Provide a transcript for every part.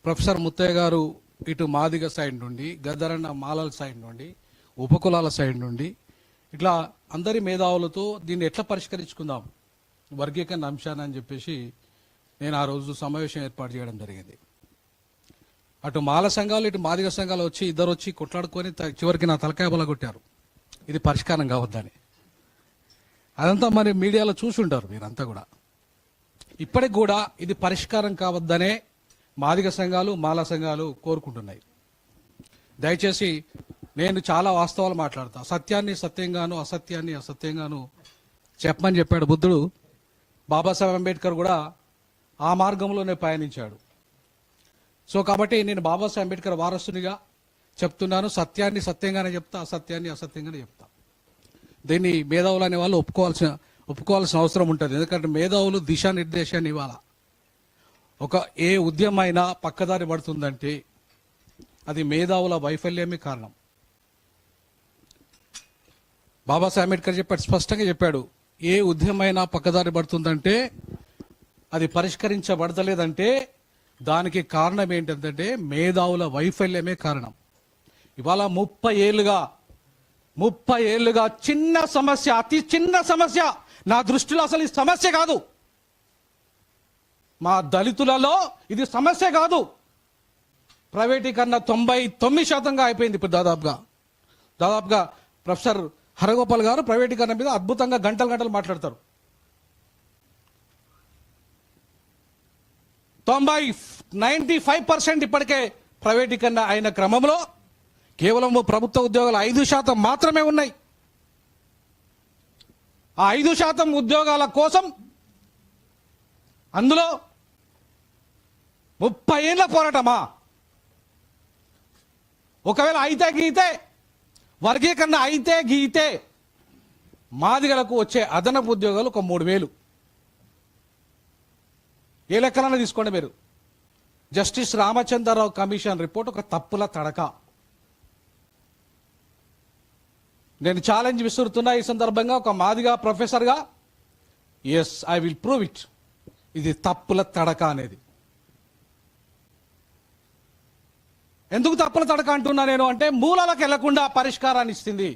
Professor Muthaiah గారు ఇటు Madiga side నుండి, గద్దరన్న మాలల సైడ్ నుండి, ఉపకులాల సైడ్ నుండి ఇట్లా అందరి మేధావులతో దీన్ని ఎట్లా పరిష్కరించుకుందాం వర్గీకరణ అంశాన్ని అని చెప్పేసి నేను ఆ రోజు సమావేశం ఏర్పాటు చేయడం జరిగింది. అటు మాల సంఘాలు ఇటు మాదిగ సంఘాలు వచ్చి ఇద్దరు వచ్చి కొట్లాడుకొని చివరికి నా తలకాయ బలగొట్టారు, ఇది పరిష్కారం కావద్దని. అదంతా మరి మీడియాలో చూసి ఉంటారు మీరంతా కూడా. ఇప్పటికి కూడా ఇది పరిష్కారం కావద్దనే మాదిగ సంఘాలు మాల సంఘాలు కోరుకుంటున్నాయి. దయచేసి నేను చాలా వాస్తవాలు మాట్లాడతా. సత్యాన్ని సత్యంగాను అసత్యాన్ని అసత్యంగాను చెప్పమని చెప్పాడు బుద్ధుడు. బాబాసాహెబ్ అంబేద్కర్ కూడా ఆ మార్గంలోనే పయనించాడు. సో కాబట్టి నేను బాబాసాహెబ్ అంబేద్కర్ వారసునిగా చెప్తున్నాను, సత్యాన్ని సత్యంగానే చెప్తా, అసత్యాన్ని అసత్యంగానే చెప్తా. దీన్ని మేధావులు అనే వాళ్ళు ఒప్పుకోవాల్సిన అవసరం ఉంటుంది. ఎందుకంటే మేధావులు దిశానిర్దేశాన్ని ఇవ్వాలా. ఏ ఉద్యమం అయినా పక్కదారి పడుతుందంటే అది మేధావుల వైఫల్యమే కారణం. బాబాసాహెబ్ అంబేద్కర్ చెప్పాడు, స్పష్టంగా చెప్పాడు, ఏ ఉద్యమైనా పక్కదారి పడుతుందంటే అది పరిష్కరించబడతలేదంటే దానికి కారణం ఏంటంటే మేధావుల వైఫల్యమే కారణం. ఇవాళ 30 ఏళ్ళుగా చిన్న సమస్య, అతి చిన్న సమస్య, నా దృష్టిలో అసలు ఈ సమస్య కాదు, మా దళితులలో ఇది సమస్య కాదు. ప్రైవేటీకరణ 99% అయిపోయింది. ఇప్పుడు దాదాపుగా ప్రొఫెసర్ హరగోపాల్ గారు ప్రైవేటీకరణ మీద అద్భుతంగా గంటలు మాట్లాడతారు. 95% ఇప్పటికే ప్రైవేటీకరణ అయిన క్రమంలో కేవలం ప్రభుత్వ ఉద్యోగాలు 5% మాత్రమే ఉన్నాయి. ఆ 5% ఉద్యోగాల కోసం అందులో 30 ఏళ్ళ పోరాటమా? ఒకవేళ వర్గీకరణ అయితే గీతే మాదిగలకు వచ్చే అదనపు ఉద్యోగాలు ఒక 3000. ఏ లెక్కలన్నా తీసుకోండి మీరు. జస్టిస్ రామచంద్రరావు కమిషన్ రిపోర్ట్ ఒక తప్పుల తడక. నేను ఛాలెంజ్ విసురుతున్నా ఈ సందర్భంగా ఒక మాదిగా ప్రొఫెసర్గా. Yes, I will prove it. ఇది తప్పుల తడక అనేది. ఎందుకు తప్పుల తడక అంటున్నా నేను అంటే, మూలాలకు వెళ్లకుండా పరిష్కారాన్ని ఇస్తుంది,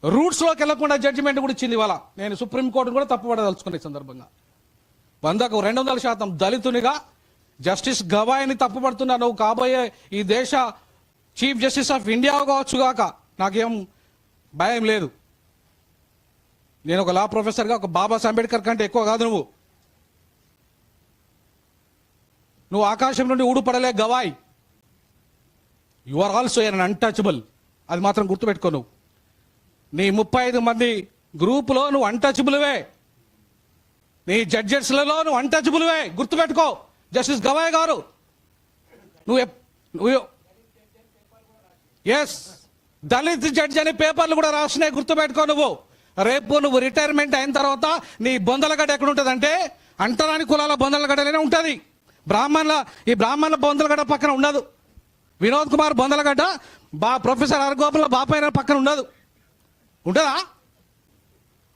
రూట్స్లోకి వెళ్లకుండా జడ్జిమెంట్ కూడా ఇచ్చింది. ఇవాళ నేను సుప్రీంకోర్టును కూడా తప్పుపడదలుచుకున్న ఈ సందర్భంగా 100కు 200% దళితునిగా జస్టిస్ గవాయిని తప్పుపడుతున్నా. నువ్వు కాబోయే ఈ దేశ చీఫ్ జస్టిస్ ఆఫ్ ఇండియా కావచ్చుగాక, నాకేం భయం లేదు. నేను ఒక లా ప్రొఫెసర్గా ఒక బాబాసాహెబ్ అంబేద్కర్ కంటే ఎక్కువ కాదు. నువ్వు ఆకాశం నుండి ఊడుపడలే Gavai. You are also an untouchable. అది మాత్రం గుర్తుపెట్టుకో. నువ్వు నీ 35 మంది గ్రూపులో నువ్వు అన్టచబుల్వే. నీ జడ్జెస్లలో నువ్వు అన్టచబుల్వే. గుర్తుపెట్టుకో జస్టిస్ గవాయ్ గారు. నువ్వు ఎస్, దళిత్ జడ్జి అనే పేపర్లు కూడా రాసినాయి, గుర్తుపెట్టుకో. రేపు నువ్వు రిటైర్మెంట్ అయిన తర్వాత నీ బొందలగడ్డ ఎక్కడ ఉంటుంది అంటే అంటరాని కులాల బొందలగడ్డలోనే ఉంటుంది. ఈ బ్రాహ్మణుల బొందలగడ్డ పక్కన ఉండదు. వినోద్ కుమార్ బొందలగడ్డ ప్రొఫెసర్ హరగోపాల్ బాపైన పక్కన ఉండదు.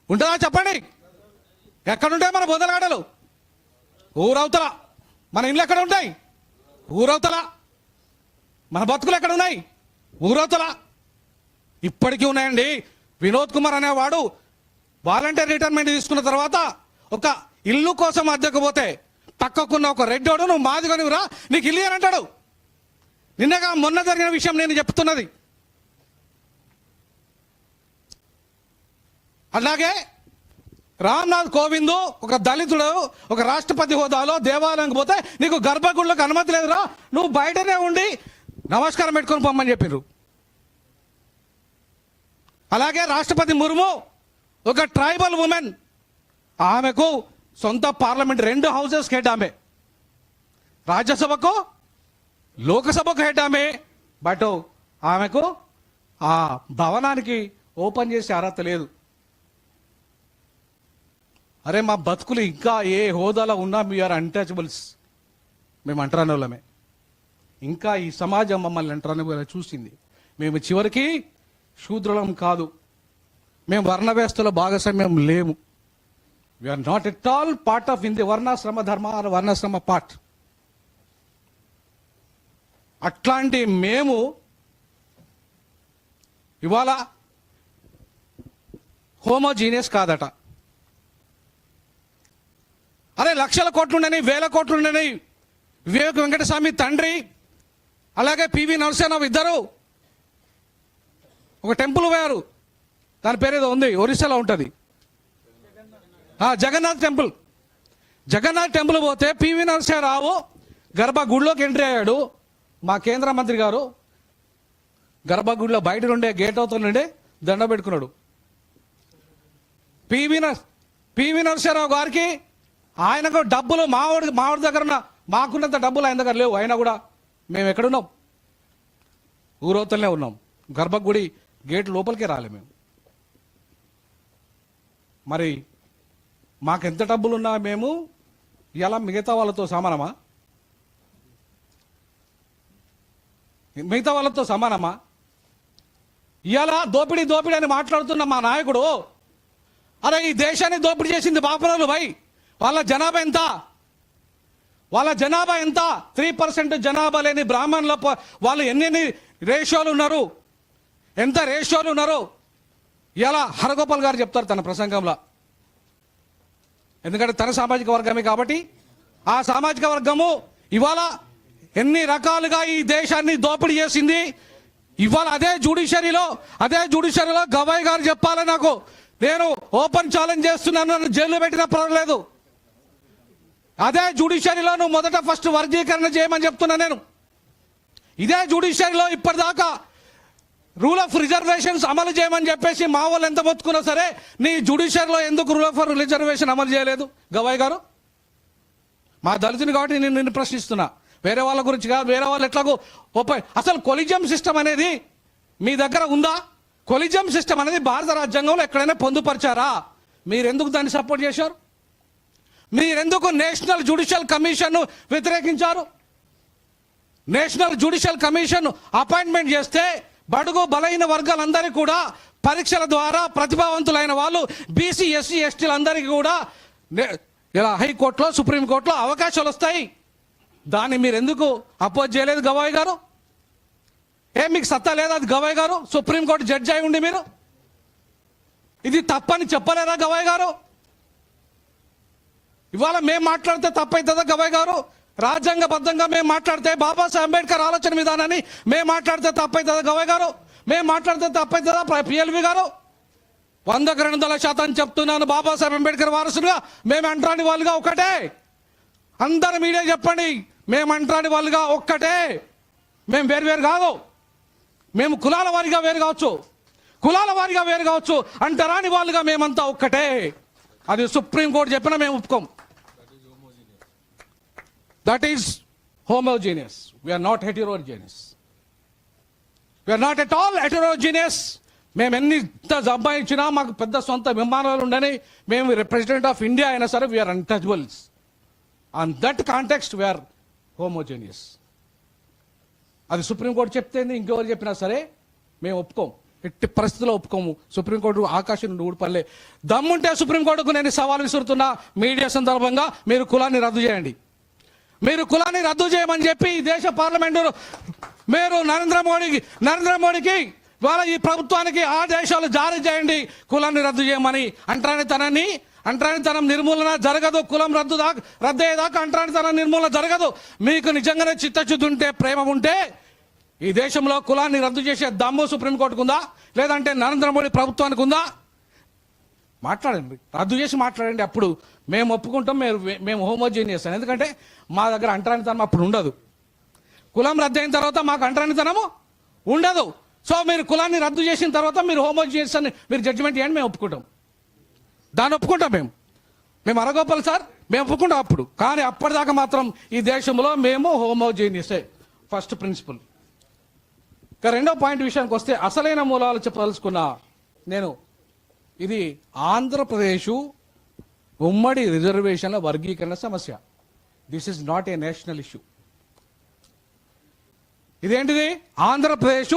ఉంటుందా చెప్పండి? ఎక్కడుంటాయి మన బొందలగడ్డలు? ఊరవతల. మన ఇళ్ళు ఎక్కడ ఉంటాయి? ఊరవతల. మన బతుకులు ఎక్కడ ఉన్నాయి? ఊరవతల. ఇప్పటికీ ఉన్నాయండి. వినోద్ కుమార్ అనేవాడు వాలంటీర్ రిటైర్మెంట్ తీసుకున్న తర్వాత ఒక ఇల్లు కోసం అద్దెకపోతే పక్కకున్న ఒక రెడ్డోడు, నువ్వు మాదిగనివిరా, నీకు ఇల్లు అని అంటాడు. మొన్న జరిగిన విషయం నేను చెప్తున్నది. అలాగే రామ్నాథ్ కోవింద్ ఒక దళితుడు ఒక రాష్ట్రపతి హోదాలో దేవాలయంకి పోతే నీకు గర్భగుడిలోకి అనుమతి లేదురా, నువ్వు బయటనే ఉండి నమస్కారం పెట్టుకొని పొమ్మని చెప్పారు. అలాగే రాష్ట్రపతి ముర్ము ఒక ట్రైబల్ ఉమెన్, ఆమెకు సొంత పార్లమెంట్ 2 హౌసెస్ హెడ్, ఆమె రాజ్యసభకు లోకసభకు హెడ్ ఆమె. బట్ ఆమెకు ఆ భవనానికి ఓపెన్ చేసే అర్హత లేదు. అరే మా బతుకులు ఇంకా ఏ హోదాలో ఉన్నా వీఆర్ అన్టచబుల్స్. మేము అంటరాని వాళ్ళమే. ఇంకా ఈ సమాజం మమ్మల్ని అంటరాని వాళ్ళ చూసింది. మేము చివరికి శూద్రులం కాదు, మేము వర్ణ వ్యవస్థలో భాగస్వామ్యం లేము. We are not at all part of in the varnashrama dharma are వర్ణాశ్రమ పార్ట్. అట్లాంటి మేము ఇవాళ హోమోజీనియస్ కాదట. అరే లక్షల కోట్లుండని, వేల కోట్లుండని వివేక్ వెంకటస్వామి తండ్రి అలాగే పివి నరసింహరావు ఇద్దరు ఒక టెంపుల్ పోయారు. దాని పేరు ఏదో ఉంది, ఒరిస్సాలో ఉంటుంది, జగన్నాథ్ టెంపుల్. జగన్నాథ్ టెంపుల్ పోతే పివి నరసింహరావు గర్భగుడిలోకి ఎంట్రీ అయ్యాడు. మా కేంద్ర మంత్రి గారు గర్భగుడిలో బయట నుండే గేట్ అవుతుండే దండ పెట్టుకున్నాడు. పివి నరసింహరావు గారికి ఆయనకు డబ్బులు మావాడి దగ్గర ఉన్న మాకున్నంత డబ్బులు ఆయన దగ్గర లేవు. అయినా కూడా మేము ఎక్కడున్నాం? ఊరవతలనే ఉన్నాం. గర్భగుడి గేట్ లోపలికే రాలే మేము. మరి మాకెంత డబ్బులున్నా మేము ఇలా మిగతా వాళ్ళతో సమానమా? మిగతా వాళ్ళతో సమానమా? ఇలా దోపిడీ దోపిడీ అని మాట్లాడుతున్న మా నాయకుడు, అరే ఈ దేశాన్ని దోపిడీ చేసింది బాపరాలు భయ్. వాళ్ళ జనాభా ఎంత? వాళ్ళ జనాభా ఎంత? 3% జనాభా లేని బ్రాహ్మణుల వాళ్ళు ఎన్ని రేషియోలు ఉన్నారు, ఎంత రేషియోలు ఉన్నారు ఇలా హరగోపాల్ గారు చెప్తారు తన ప్రసంగంలో. ఎందుకంటే తన సామాజిక వర్గమే కాబట్టి ఆ సామాజిక వర్గము ఇవాళ ఎన్ని రకాలుగా ఈ దేశాన్ని దోపిడీ చేసింది. ఇవాళ అదే జ్యుడిషియరీలో గవాయ్ గారు చెప్పాలి నాకు. నేను ఓపెన్ ఛాలెంజ్ చేస్తున్నాను, నన్ను జైల్లో పెట్టినా పర్వాలేదు. అదే జ్యుడిషియరీలో నువ్వు మొదట ఫస్ట్ వర్గీకరణ చేయమని చెప్తున్నా నేను. ఇదే జ్యుడిషియరీలో ఇప్పటిదాకా రూల్ ఆఫ్ రిజర్వేషన్స్ అమలు చేయమని చెప్పేసి మా వాళ్ళు ఎంత మొత్తుకున్నా సరే నీ జ్యుడిషియరీలో ఎందుకు రూల్ ఆఫ్ రిజర్వేషన్ అమలు చేయలేదు గవాయ్ గారు? మా దళితుని కాబట్టి నేను నిన్ను ప్రశ్నిస్తున్నా, వేరే వాళ్ళ గురించి కాదు. వేరే వాళ్ళు ఎట్లాగో అసలు కొలిజియం సిస్టమ్ అనేది మీ దగ్గర ఉందా? కొలిజియం సిస్టమ్ అనేది భారత రాజ్యాంగంలో ఎక్కడైనా పొందుపరిచారా? మీరెందుకు దాన్ని సపోర్ట్ చేశారు? మీరెందుకు నేషనల్ జ్యుడిషియల్ కమిషన్ వ్యతిరేకించారు? నేషనల్ జ్యుడిషియల్ కమిషన్ అపాయింట్మెంట్ చేస్తే బడుగు బలైన వర్గాలందరికీ కూడా పరీక్షల ద్వారా ప్రతిభావంతులైన వాళ్ళు బీసీ ఎస్సీ ఎస్టీలందరికీ కూడా ఇలా హైకోర్టులో సుప్రీంకోర్టులో అవకాశాలు వస్తాయి. దాన్ని మీరు ఎందుకు అపోజ్ చేయలేదు గవాయ్ గారు? మీకు సత్తా లేదా అది గవాయ్ గారు? సుప్రీంకోర్టు జడ్జి అయి ఉండి మీరు ఇది తప్పని చెప్పలేరా గవాయ్ గారు? ఇవాళ మేము మాట్లాడితే తప్పవుతుందా గవాయ్ గారు? రాజ్యాంగబద్ధంగా మేము మాట్లాడితే బాబాసాహెబ్ అంబేద్కర్ ఆలోచన విధానాన్ని మేము మాట్లాడితే తప్పవుతుందా గవాయ్ గారు? మేము మాట్లాడితే తప్పవుతుందా పిఎల్వి గారు? 100% చెప్తున్నాను, బాబాసాహెబ్ అంబేద్కర్ వారసులుగా మేము అంటరాని వాళ్ళుగా ఒక్కటే. అందరు మీడియా చెప్పండి, మేము అంటరాని వాళ్ళుగా ఒక్కటే. మేము వేరు కాదు. మేము కులాల వారిగా వేరు కావచ్చు, అంటరాని వాళ్ళుగా మేమంతా ఒక్కటే. అది సుప్రీంకోర్టు చెప్పినా మేము ఒప్పుకోం. That is homogeneous. We are not heterogeneous. We are not at all heterogeneous. మేము ఎంత సంపాదించినా మాకు పెద్ద సొంత విమానాలు ఉండని మేము ప్రెసిడెంట్ ఆఫ్ ఇండియా అయినా సరే we are untouchables. On that context we are homogeneous. అది సుప్రీంకోర్టు చెప్తేంది, ఇంకెవరు చెప్పినా సరే మేము ఒప్పుకోం. ఎట్టి పరిస్థితుల్లో ఒప్పుకోము. సుప్రీంకోర్టు ఆకాశం నుండి ఊడిపల్లే. దమ్ముంటే సుప్రీంకోర్టుకు నేను సవాల్ విసురుతున్నా మీడియా సందర్భంగా, మీరు కులాన్ని రద్దు చేయండి. మీరు కులాన్ని రద్దు చేయమని చెప్పి ఈ దేశ పార్లమెంటు మీరు నరేంద్ర మోడీకి వాళ్ళ ఈ ప్రభుత్వానికి ఆదేశాలు జారీ చేయండి, కులాన్ని రద్దు చేయమని. అంటరానితనం నిర్మూలన జరగదు. కులం రద్దయ్యేదాకా అంటరానితనం నిర్మూలన జరగదు. మీకు నిజంగానే చిత్తశుద్ధి ఉంటే, ప్రేమ ఉంటే ఈ దేశంలో కులాన్ని రద్దు చేసే దమ్ము సుప్రీంకోర్టుకు ఉందా, లేదంటే నరేంద్ర మోడీ ప్రభుత్వానికి ఉందా? మాట్లాడండి, రద్దు చేసి మాట్లాడండి. అప్పుడు మేము ఒప్పుకుంటాం మేము హోమోజీనియస్ అని. ఎందుకంటే మా దగ్గర అంటరానితనం అప్పుడు ఉండదు. కులం రద్దు అయిన తర్వాత మాకు అంటరానితనము ఉండదు. సో మీరు కులాన్ని రద్దు చేసిన తర్వాత మీరు హోమోజీనియస్ అని మీరు జడ్జిమెంట్ చేయండి, మేము ఒప్పుకుంటాం. దాన్ని ఒప్పుకుంటాం. మేము అరగోపాల్ సార్ మేము ఒప్పుకుంటాం అప్పుడు. కానీ అప్పటిదాకా మాత్రం ఈ దేశంలో మేము హోమోజీనియసే ఫస్ట్ ప్రిన్సిపల్. ఇక రెండో పాయింట్ విషయానికి వస్తే, అసలైన మూలాలు చెప్పదలుచుకున్నా నేను. ఇది ఆంధ్రప్రదేశ్ ఉమ్మడి రిజర్వేషన్ల వర్గీకరణ సమస్య. This is not a national issue. ఇదేంటిది? ఆంధ్రప్రదేశ్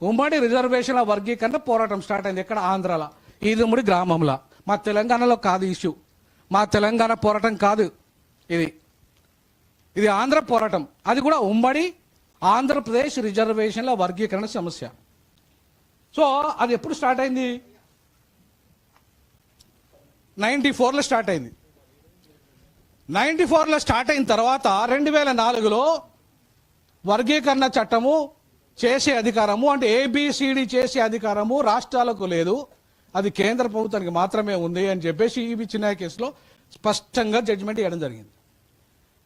ఉమ్మడి రిజర్వేషన్ల వర్గీకరణ పోరాటం స్టార్ట్ అయింది. ఎక్కడ? ఆంధ్రాలో, ఈదుముడి గ్రామంలో. మా తెలంగాణలో కాదు ఇష్యూ. మా తెలంగాణ పోరాటం కాదు ఇది ఆంధ్ర పోరాటం. అది కూడా ఉమ్మడి ఆంధ్రప్రదేశ్ రిజర్వేషన్ల వర్గీకరణ సమస్య. సో అది ఎప్పుడు స్టార్ట్ అయింది? 94లో స్టార్ట్ అయింది. 94లో స్టార్ట్ అయిన తర్వాత 2004లో వర్గీకరణ చట్టము చేసే అధికారము, అంటే ఏబిసిడి చేసే అధికారము రాష్ట్రాలకు లేదు, అది కేంద్ర ప్రభుత్వానికి మాత్రమే ఉంది అని చెప్పేసి ఈ చిన్న కేసులో స్పష్టంగా జడ్జిమెంట్ ఇవ్వడం జరిగింది.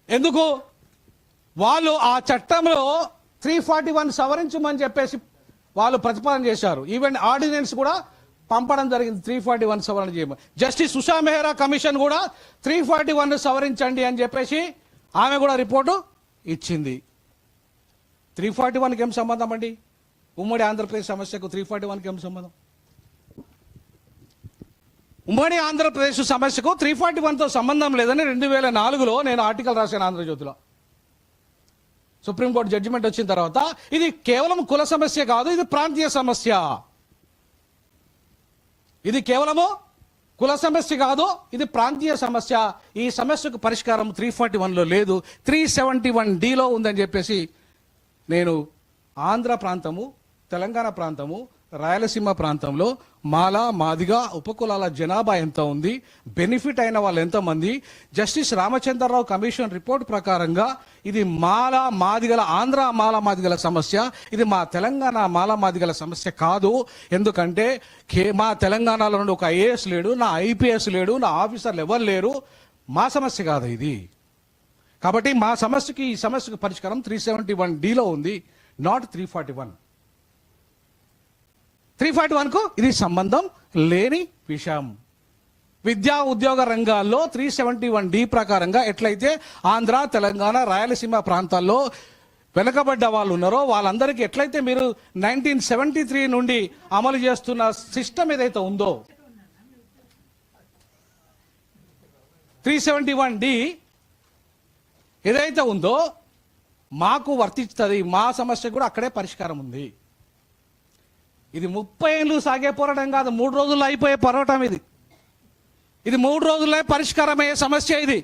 ఎందుకు? వాళ్ళు ఆ చట్టంలో 341 సవరించమని చెప్పేసి వాళ్ళు ప్రతిపాదన చేశారు. ఈవెన్ ఆర్డినెన్స్ కూడా పంపడం జరిగింది 341 సవరణ చేయమని. జస్టిస్ ఉషా మెహ్రా కమిషన్ కూడా 341 సవరించండి అని చెప్పేసి ఆమె కూడా రిపోర్టు ఇచ్చింది. 341కి ఏం సంబంధం అండి? ఉమ్మడి ఆంధ్రప్రదేశ్ సమస్యకు 341కి ఏం సంబంధం? ఉమ్మడి ఆంధ్రప్రదేశ్ సమస్యకు 341తో సంబంధం లేదని 2004లో నేను ఆర్టికల్ రాశాను ఆంధ్రజ్యోతిలో. సుప్రీంకోర్టు జడ్జిమెంట్ వచ్చిన తర్వాత ఇది కేవలం కుల సమస్య కాదు, ఇది ప్రాంతీయ సమస్య. ఇది కేవలము కుల సమస్య కాదు, ఇది ప్రాంతీయ సమస్య. ఈ సమస్యకు పరిష్కారం 341లో లేదు, 371Dలో ఉందని చెప్పేసి నేను ఆంధ్ర ప్రాంతము, తెలంగాణ ప్రాంతము, రాయలసీమ ప్రాంతంలో మాల మాదిగ ఉపకులాల జనాభా ఎంత ఉంది, బెనిఫిట్ అయిన వాళ్ళు ఎంతమంది, జస్టిస్ రామచంద్రరావు కమిషన్ రిపోర్ట్ ప్రకారంగా ఇది మాల మాదిగల, ఆంధ్ర మాల మాదిగల సమస్య, ఇది మా తెలంగాణ మాల మాదిగల సమస్య కాదు. ఎందుకంటే మా తెలంగాణలో నుండి ఒక ఐఏఎస్ లేడు, నా ఐపీఎస్ లేడు, నా ఆఫీసర్లు ఎవరు లేరు, మా సమస్య కాదు ఇది. కాబట్టి మా సమస్యకి, ఈ సమస్యకు పరిష్కారం 371Dలో ఉంది, నాట్ 341. 341కు ఇది సంబంధం లేని విషయం. విద్యా ఉద్యోగ రంగాల్లో 371D ప్రకారంగా ఎట్లయితే ఆంధ్ర, తెలంగాణ, రాయలసీమ ప్రాంతాల్లో వెనుకబడ్డ వాళ్ళు ఉన్నారో వాళ్ళందరికీ ఎట్లయితే మీరు 1973 నుండి అమలు చేస్తున్న సిస్టమ్ ఏదైతే ఉందో 371D ఏదైతే ఉందో మాకు వర్తిస్తుంది. మా సమస్య కూడా అక్కడే పరిష్కారం ఉంది. ఇది 30 ఏళ్ళు సాగే పోరాటం కాదు, 3 రోజుల్లో అయిపోయే పోరాటం ఇది. ఇది 3 రోజుల్లో పరిష్కారం అయ్యే సమస్య ఇది.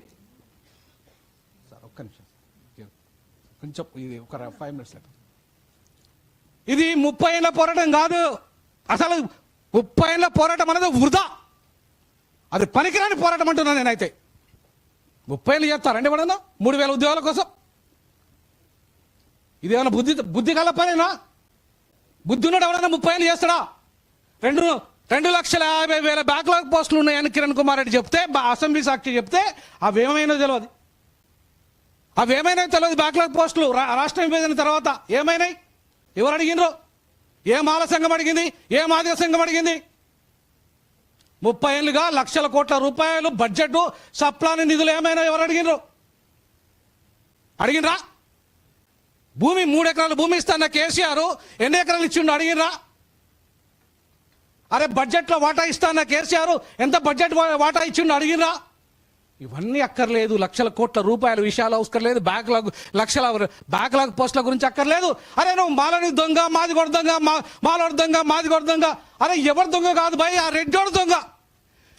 సార్ ఒక్క నిమిషం, కొంచెం ఇది ఒక 5 minutes. ఇది 30 ఏళ్ళ పోరాటం కాదు. అసలు 30 ఏళ్ళ పోరాటం అనేది వృధా, అది పనికిరాని పోరాటం అంటున్నాను నేనైతే. 30 ఏళ్ళు చేస్తారండి ఎవడన్నా 3000 ఉద్యోగాల కోసం? ఇదేమన్నా బుద్ధి కల పనేనా? బుద్ధి ఉన్నాడు ఎవడన్నా 30 ఏళ్ళు చేస్తాడా? 2,50,000 బ్యాక్లాగ్ పోస్టులు ఉన్నాయని కిరణ్ కుమార్ రెడ్డి చెప్తే, అసెంబ్లీ సాక్షి చెప్తే అవేమైనా తెలియదు. బ్యాక్లాగ్ పోస్టులు రాష్ట్ర విభజన తర్వాత ఏమైనాయి? ఎవరు అడిగినరు? ఏ మాల సంఘం అడిగింది? ఏ మాదిగ సంఘం అడిగింది? 30 ఏళ్ళుగా లక్షల కోట్ల రూపాయలు బడ్జెట్ సప్లాని నిధులు ఏమైనా ఎవరు అడిగినరు? అడిగినరా? భూమి 3 ఎకరాలు భూమి ఇస్తాన్న కేసీఆర్ ఎన్ని ఎకరాలు ఇచ్చిండు అడిగినరా? అరే బడ్జెట్లో వాటా ఇస్తాన్న కేసీఆర్ ఎంత బడ్జెట్ వాటా ఇచ్చిండు అడిగినరా? ఇవన్నీ అక్కర్లేదు. లక్షల కోట్ల రూపాయల విషయాలు అవసరం, లక్షల బ్యాక్లాగ్ పోస్టుల గురించి అక్కర్లేదు. అరే నువ్వు మాలని దొంగ, మాదిగొడ దొంగ, మాలోడు దొంగ, మాదిగొడ దొంగ. అరే ఎవరు దొంగ కాదు భయ్, ఆ రెడ్డోడు దొంగ.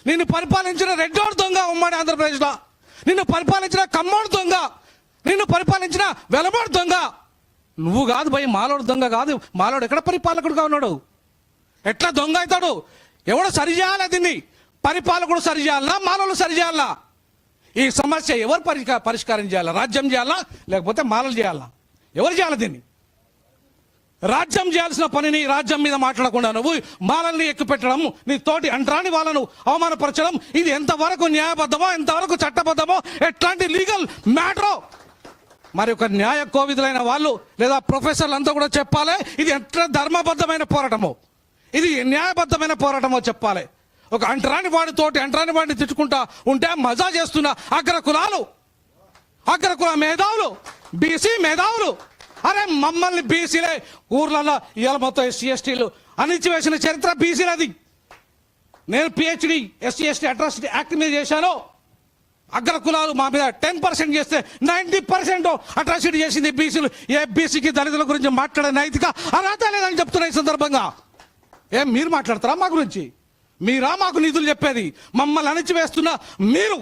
నిన్ను పరిపాలించిన రెడ్డోడు దొంగ ఉమ్మడి ఆంధ్రప్రదేశ్లో. నిన్ను పరిపాలించిన కమ్మోడు దొంగ, నిన్ను పరిపాలించిన వెలమోడు దొంగ. నువ్వు కాదు భయ్, మాలోడు దొంగ కాదు. మాలోడు ఎక్కడ పరిపాలకుడుగా ఉన్నాడు? ఎట్లా దొంగ అవుతాడు? ఎవడు సరిచేయాలి? దీన్ని పరిపాలకుడు సరిచేయాలనా, మాలోడు సరిచేయాలనా? ఈ సమస్య ఎవరు పరిష్కారం చేయాలా? రాజ్యం చేయాలా లేకపోతే మాలలు చేయాలా? ఎవరు చేయాలి దీన్ని? రాజ్యం చేయాల్సిన పనిని రాజ్యం మీద మాట్లాడకుండా నువ్వు మాలల్ని ఎక్కుపెట్టడం, నీ తోటి అంటరాని వాళ్ళను అవమానపరచడం, ఇది ఎంతవరకు న్యాయబద్ధమో, ఎంతవరకు చట్టబద్ధమో, ఎట్లాంటి లీగల్ మ్యాటరో మరి ఒక న్యాయ కోవిదులైన వాళ్ళు లేదా ప్రొఫెసర్లు అంతా కూడా చెప్పాలి. ఇది ఎట్లా ధర్మబద్ధమైన పోరాటమో, ఇది న్యాయబద్ధమైన పోరాటమో చెప్పాలి. ఒక అంటరాని వాడిని తిట్టుకుంటా ఉంటే మజా చేస్తున్న అగ్రకుల మేధావులు, బీసీ మేధావులు, అరే మమ్మల్ని బీసీలే ఊర్లలో ఇవాళ మొత్తం SC/STలు అణిచివేసిన చరిత్ర బీసీలది. నేను PhD SC/ST అట్రాసిటీ యాక్ట్ మీద చేశాను. అగ్రకులాలు మా మీద 10% చేస్తే 90% అట్రాసిటీ చేసింది బీసీలు. ఏ బీసీకి దళితుల గురించి మాట్లాడే నైతిక అర్హత లేదని చెప్తున్నా ఈ సందర్భంగా. ఏం మీరు మాట్లాడతారా మా గురించి? మీరా మాకు నిధులు చెప్పేది? మమ్మల్ని అణిచివేస్తున్నా మీరు,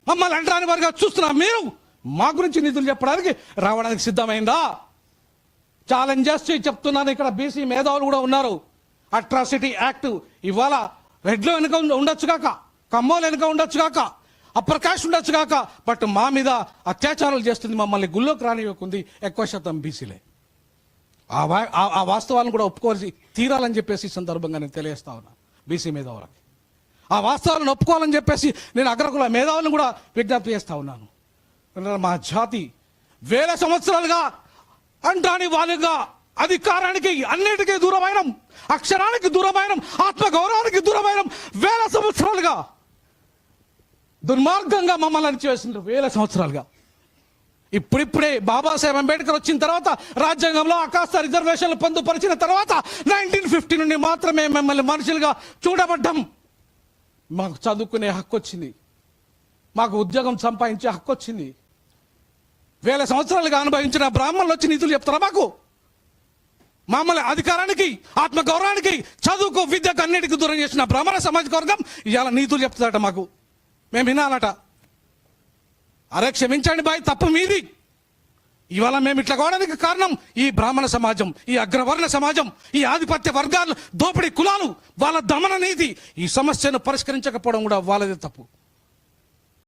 మమ్మల్ని అంటరాని వారిగా చూస్తున్నా మీరు మా గురించి నిధులు చెప్పడానికి రావడానికి సిద్ధమైందా? ఛాలెంజ్ చేసి చెప్తున్నాను, ఇక్కడ బీసీ మేధావులు కూడా ఉన్నారు. అట్రాసిటీ యాక్ట్ ఇవాళ రెడ్లో వెనుక ఉండొచ్చు కాక, కమ్మోలు వెనుక ఉండొచ్చు కాక, అప్రకాష్ ఉండొచ్చు కాక, బట్ మా మీద అత్యాచారాలు చేస్తుంది, మమ్మల్ని గుళ్ళోకి రానివ్వకుంది ఎక్కువ శాతం బీసీలే. ఆ వాస్తవాలను కూడా ఒప్పుకోవాల్సి తీరాలని చెప్పేసి ఈ సందర్భంగా నేను తెలియజేస్తా ఉన్నా బీసీ మేధావులకి. ఆ వాస్తవాలను ఒప్పుకోవాలని చెప్పేసి నేను అగ్రకుల మేధావులను కూడా విజ్ఞప్తి చేస్తా ఉన్నాను. మా జాతి వేల సంవత్సరాలుగా అంటాని వాళ్ళుగా అధికారానికి అన్నిటికీ దూరమైన, అక్షరానికి దూరమైన, ఆత్మగౌరవానికి దూరమైన వేల సంవత్సరాలుగా దుర్మార్గంగా మమ్మల్ని అణిచివేసిండ్రు వేల సంవత్సరాలుగా. ఇప్పుడిప్పుడే బాబాసాహెబ్ అంబేద్కర్ వచ్చిన తర్వాత, రాజ్యాంగంలో అకాస్త రిజర్వేషన్లు పొందుపరిచిన తర్వాత 1950 నుండి మాత్రమే మిమ్మల్ని మనుషులుగా చూడబడ్డం. మాకు చదువుకునే హక్కు వచ్చింది, మాకు ఉద్యోగం సంపాదించే హక్కు వచ్చింది. వేల సంవత్సరాలుగా అనుభవించిన బ్రాహ్మణులు వచ్చి నీతులు చెప్తారా మాకు? మమ్మల్ని అధికారానికి, ఆత్మగౌరవానికి, చదువుకు, విద్యకు అన్నిటికీ దూరం చేసిన బ్రాహ్మణ సామాజిక వర్గం ఇవాళ నీతులు చెప్తారట మాకు. మేము వినాలట. అరే క్షమించండి బాయ్, తప్పు మీది. ఇవాళ మేము ఇట్లా కావడానికి కారణం ఈ బ్రాహ్మణ సమాజం, ఈ అగ్రవర్ణ సమాజం, ఈ ఆధిపత్య వర్గాలు, దోపిడీ కులాలు, వాళ్ళ దమన నీతి. ఈ సమస్యను పరిష్కరించకపోవడం కూడా వాళ్ళదే తప్పు.